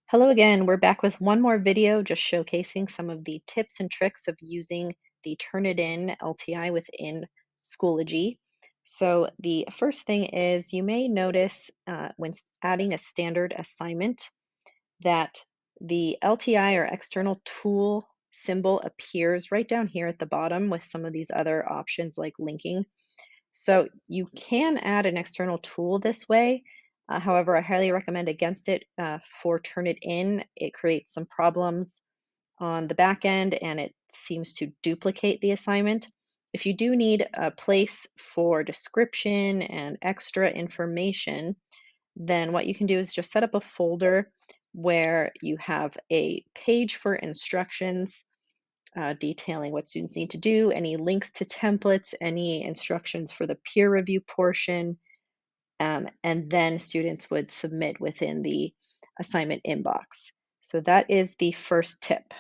Hello again. We're back with one more video just showcasing some of the tips and tricks of using the Turnitin LTI within Schoology. So the first thing is you may notice when adding a standard assignment that the LTI or external tool symbol appears right down here at the bottom with some of these other options like linking. So you can add an external tool this way. However, I highly recommend against it for Turnitin. It creates some problems on the back end and it seems to duplicate the assignment. If you do need a place for description and extra information, then what you can do is just set up a folder where you have a page for instructions detailing what students need to do, any links to templates, any instructions for the peer review portion, and then students would submit within the assignment inbox. So that is the first tip.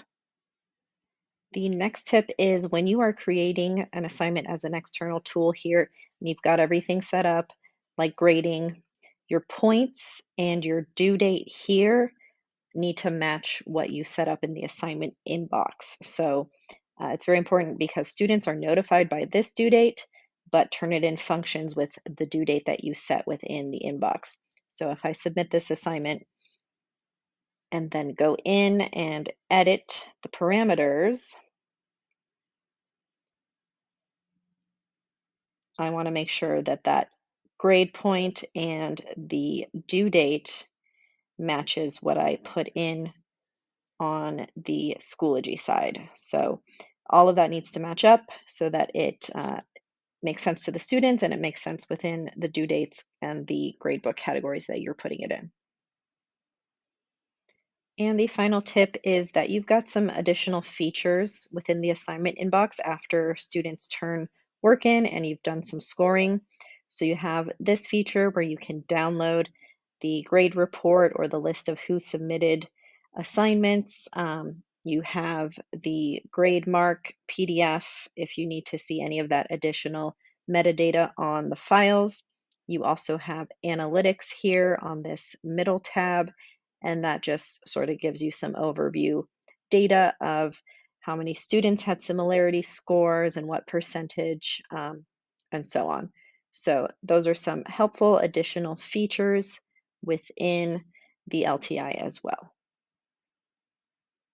The next tip is when you are creating an assignment as an external tool here, and you've got everything set up, like grading, your points and your due date here need to match what you set up in the assignment inbox. So it's very important because students are notified by this due date, but Turnitin functions with the due date that you set within the inbox. So if I submit this assignment and then go in and edit the parameters, I want to make sure that that grade point and the due date matches what I put in on the Schoology side. So all of that needs to match up so that it makes sense to the students and it makes sense within the due dates and the gradebook categories that you're putting it in. And the final tip is that you've got some additional features within the assignment inbox after students turn work in and you've done some scoring. So you have this feature where you can download the grade report or the list of who submitted assignments. You have the grade mark PDF if you need to see any of that additional metadata on the files. You also have analytics here on this middle tab, and that just sort of gives you some overview data of how many students had similarity scores and what percentage, and so on. So those are some helpful additional features within the LTI as well.